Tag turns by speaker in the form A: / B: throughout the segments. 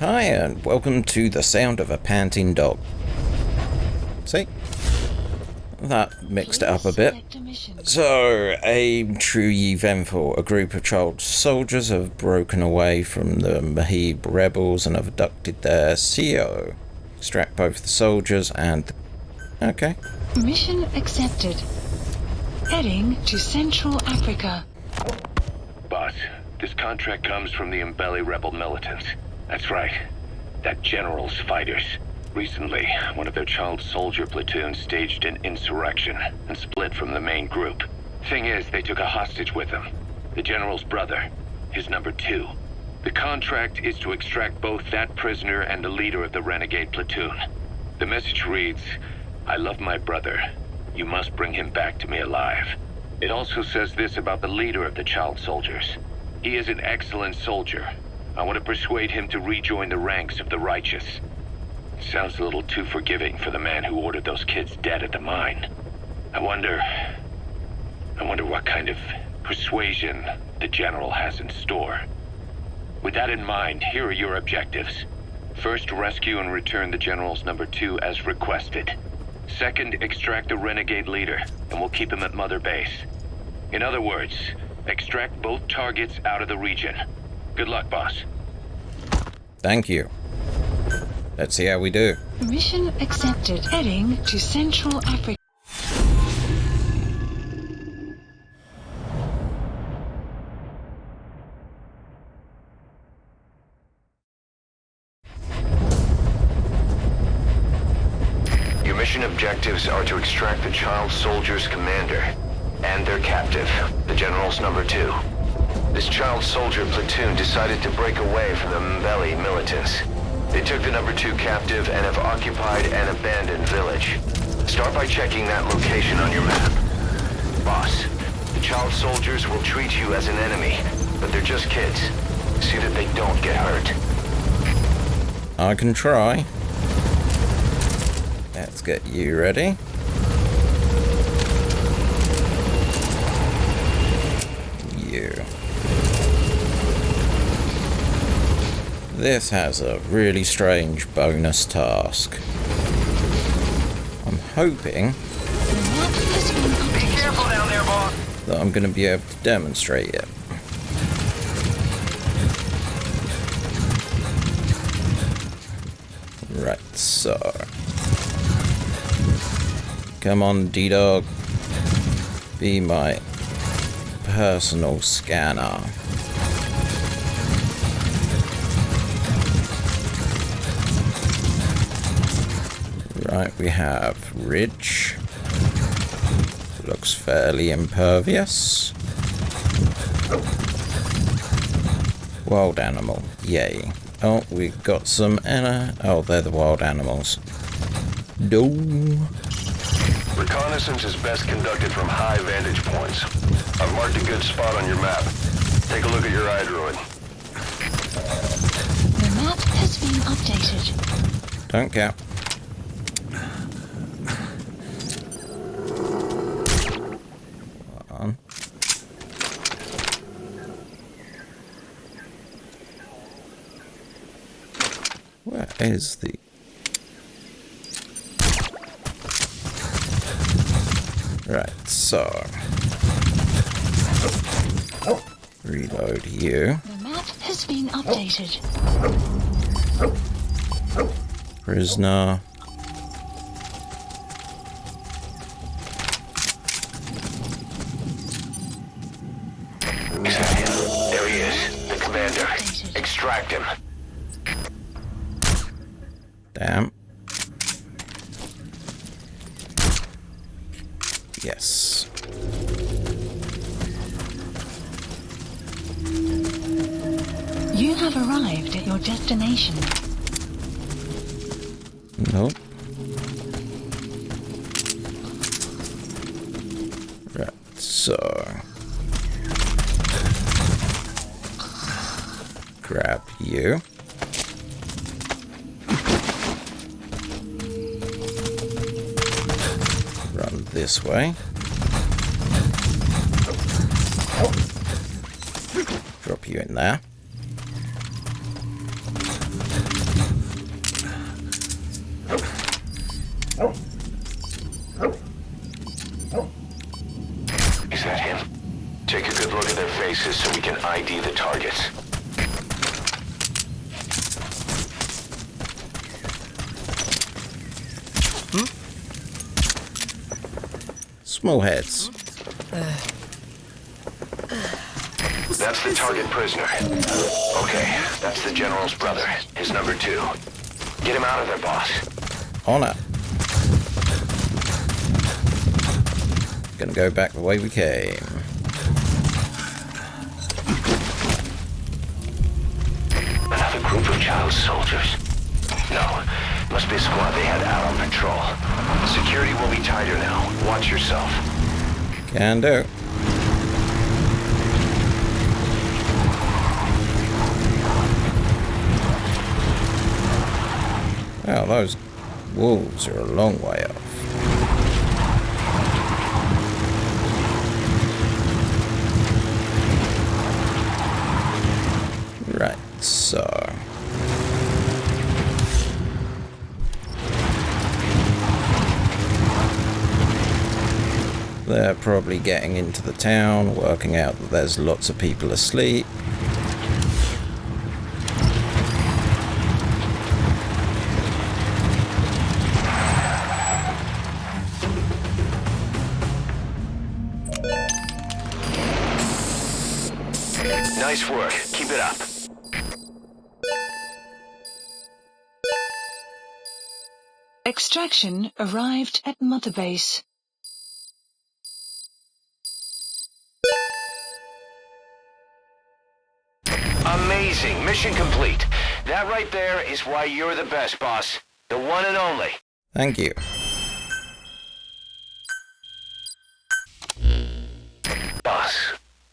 A: Hi and welcome to the sound of a panting dog. See? That mixed it up a bit. So, a true ye Vengeful, a group of child soldiers have broken away from the Mahib rebels and have abducted their CEO. Extract both the soldiers and... Okay.
B: Mission accepted. Heading to Central Africa.
C: Boss, this contract comes from the Mbele rebel militants. That's right. That general's fighters. Recently, one of their child soldier platoons staged an insurrection and split from the main group. Thing is, they took a hostage with them. The general's brother. His number 2. The contract is to extract both that prisoner and the leader of the renegade platoon. The message reads, "I love my brother. You must bring him back to me alive." It also says this about the leader of the child soldiers. He is an excellent soldier. I want to persuade him to rejoin the ranks of the righteous. Sounds a little too forgiving for the man who ordered those kids dead at the mine. I wonder what kind of persuasion the general has in store. With that in mind, here are your objectives. First, rescue and return the general's number 2 as requested. Second, extract the renegade leader, and we'll keep him at Mother Base. In other words, extract both targets out of the region. Good luck, boss.
A: Thank you. Let's see how we do.
B: Mission accepted. Heading to Central Africa.
C: Your mission objectives are to extract the child soldier's commander and their captive, the general's number 2. This child soldier platoon decided to break away from the Mbele militants. They took the number 2 captive and have occupied an abandoned village. Start by checking that location on your map. Boss, the child soldiers will treat you as an enemy, but they're just kids. See that they don't get hurt.
A: I can try. Let's get you ready. You. This has a really strange bonus task. I'm hoping
C: Be careful down there, boss.
A: that I'm going to be able to demonstrate it. Right, so... Come on, D-Dog. Be my personal scanner. Right, we have ridge. Looks fairly impervious. Wild animal, yay. Oh, we've got some oh, they're the wild animals. No.
C: Reconnaissance is best conducted from high vantage points. I've marked a good spot on your map. Take a look at your iDroid.
B: The map has been updated.
A: Don't care. Where is the... Right, so... Reload you.
B: The map has been updated.
A: Prisoner.
C: There he is, the commander. Extract him.
A: Damn. Yes.
B: You have arrived at your destination.
A: Nope. Right, so... Grab you. Run this way. Drop you in there.
C: Is that him? Take a good look at their faces so we can ID the targets.
A: Small heads.
C: That's the target prisoner. Okay, that's the General's brother, his number 2. Get him out of there, boss.
A: On it. Gonna go back the way we came.
C: Another group of child soldiers. No, must be a squad they had out on patrol. Security will be tighter now. Watch yourself.
A: Can do. Oh, those wolves are a long way off. Right, so... they're probably getting into the town, working out that there's lots of people asleep.
C: Nice work. Keep it up.
B: Extraction arrived at Mother Base.
C: Amazing. Mission complete. That right there is why you're the best, boss. The one and only.
A: Thank you.
C: Boss,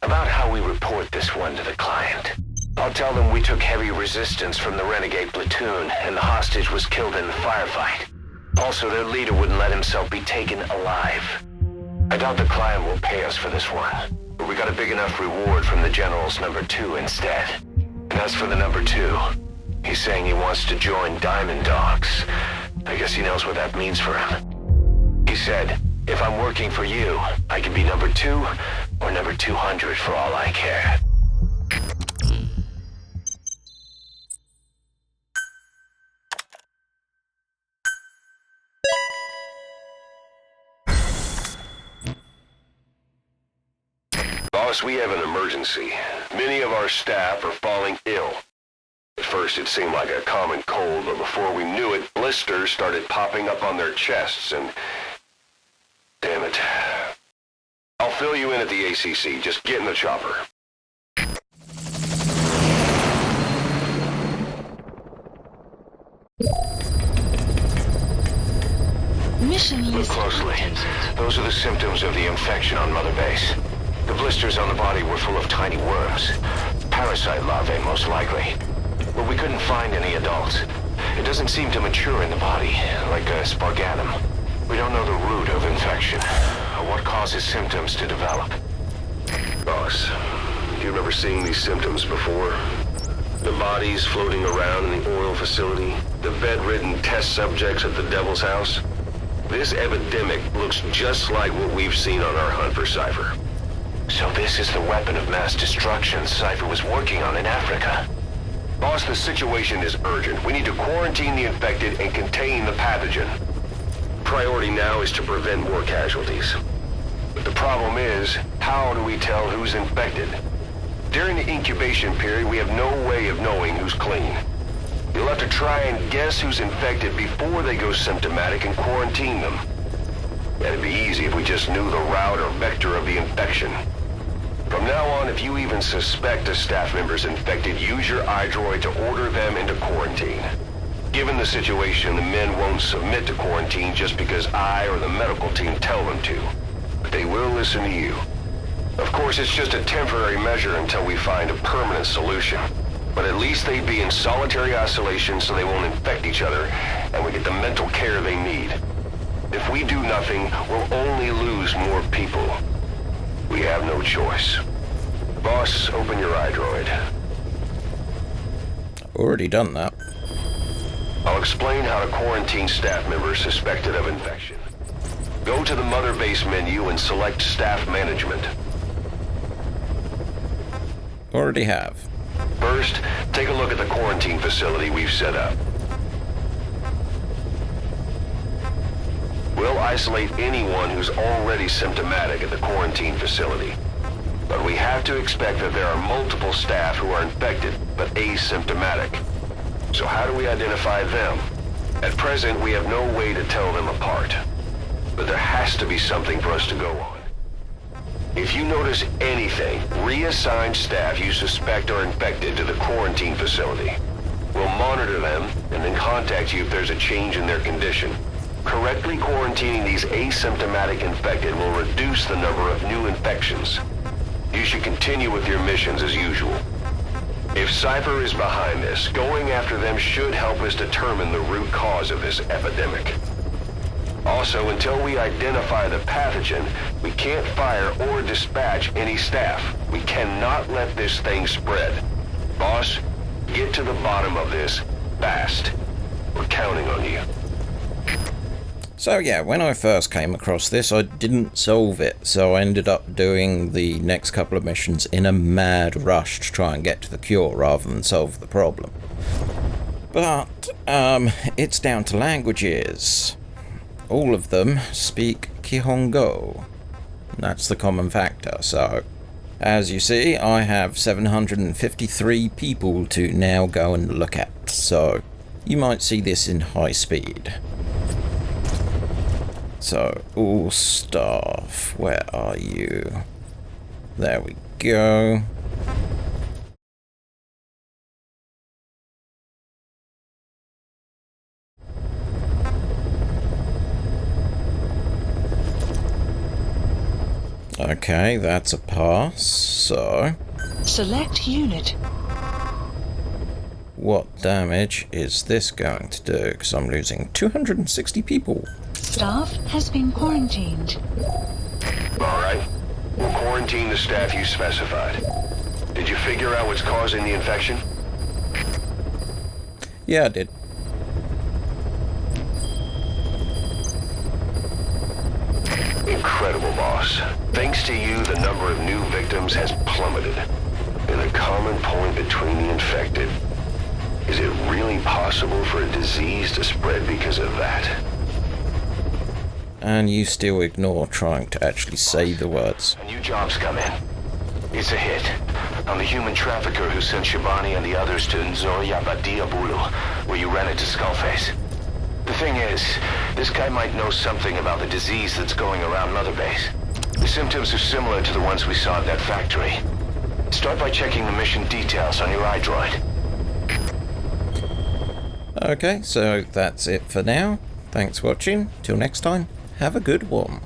C: about how we report this one to the client. I'll tell them we took heavy resistance from the renegade platoon and the hostage was killed in the firefight. Also, their leader wouldn't let himself be taken alive. I doubt the client will pay us for this one, but we got a big enough reward from the General's number 2 instead. And as for the number 2, he's saying he wants to join Diamond Dogs. I guess he knows what that means for him. He said, if I'm working for you, I can be number 2 or number 200 for all I care. Boss, we have an emergency. Many of our staff are falling ill. At first it seemed like a common cold, but before we knew it, blisters started popping up on their chests and... damn it. I'll fill you in at the ACC. Just get in the chopper.
B: Mission
C: Look
B: list
C: closely.
B: updated.
C: Those are the symptoms of the infection on Mother Base. The blisters on the body were full of tiny worms. Parasite larvae, most likely. But we couldn't find any adults. It doesn't seem to mature in the body, like a spargatum. We don't know the root of infection, or what causes symptoms to develop. Boss, do you remember seeing these symptoms before? The bodies floating around in the oil facility, the bedridden test subjects at the Devil's House. This epidemic looks just like what we've seen on our hunt for Cypher. So this is the weapon of mass destruction Cypher was working on in Africa. Boss, the situation is urgent. We need to quarantine the infected and contain the pathogen. Priority now is to prevent more casualties. But the problem is, how do we tell who's infected? During the incubation period, we have no way of knowing who's clean. You'll have to try and guess who's infected before they go symptomatic and quarantine them. That'd be easy if we just knew the route or vector of the infection. From now on, if you even suspect a staff member's infected, use your iDroid to order them into quarantine. Given the situation, the men won't submit to quarantine just because I or the medical team tell them to. But they will listen to you. Of course, it's just a temporary measure until we find a permanent solution. But at least they'd be in solitary isolation so they won't infect each other, and we get the mental care they need. If we do nothing, we'll only lose more people. We have no choice. Boss, open your iDroid.
A: Already done that.
D: I'll explain how to quarantine staff members suspected of infection. Go to the Mother Base menu and select Staff Management.
A: Already have.
D: First, take a look at the quarantine facility we've set up. We'll isolate anyone who's already symptomatic at the quarantine facility. But we have to expect that there are multiple staff who are infected but asymptomatic. So how do we identify them? At present, we have no way to tell them apart. But there has to be something for us to go on. If you notice anything, reassign staff you suspect are infected to the quarantine facility. We'll monitor them and then contact you if there's a change in their condition. Correctly quarantining these asymptomatic infected will reduce the number of new infections. You should continue with your missions as usual. If Cypher is behind this, going after them should help us determine the root cause of this epidemic. Also, until we identify the pathogen, we can't fire or dispatch any staff. We cannot let this thing spread. Boss, get to the bottom of this fast. We're counting on you.
A: So yeah, when I first came across this, I didn't solve it, so I ended up doing the next couple of missions in a mad rush to try and get to the cure rather than solve the problem. But, it's down to languages. All of them speak Kihongo. That's the common factor, so as you see, I have 753 people to now go and look at, so you might see this in high speed. So, all staff, where are you? There we go. Okay, that's a pass, so
B: Select unit.
A: what damage is this going to do? Because I'm losing 260 people.
B: Staff has been quarantined.
D: Alright. We'll quarantine the staff you specified. Did you figure out what's causing the infection?
A: Yeah, I did.
D: Incredible, boss. Thanks to you, the number of new victims has plummeted. And the common point between the infected, is it really possible for a disease to spread because of that?
A: And you still ignore trying to actually say the words.
D: A new job's come in. It's a hit. I'm the human trafficker who sent Shibani and the others to Nzoya Badiabulu, where you ran into Skullface. The thing is, this guy might know something about the disease that's going around Mother Base. The symptoms are similar to the ones we saw at that factory. Start by checking the mission details on your iDroid.
A: Okay, so that's it for now. Thanks for watching. Till next time, have a good one.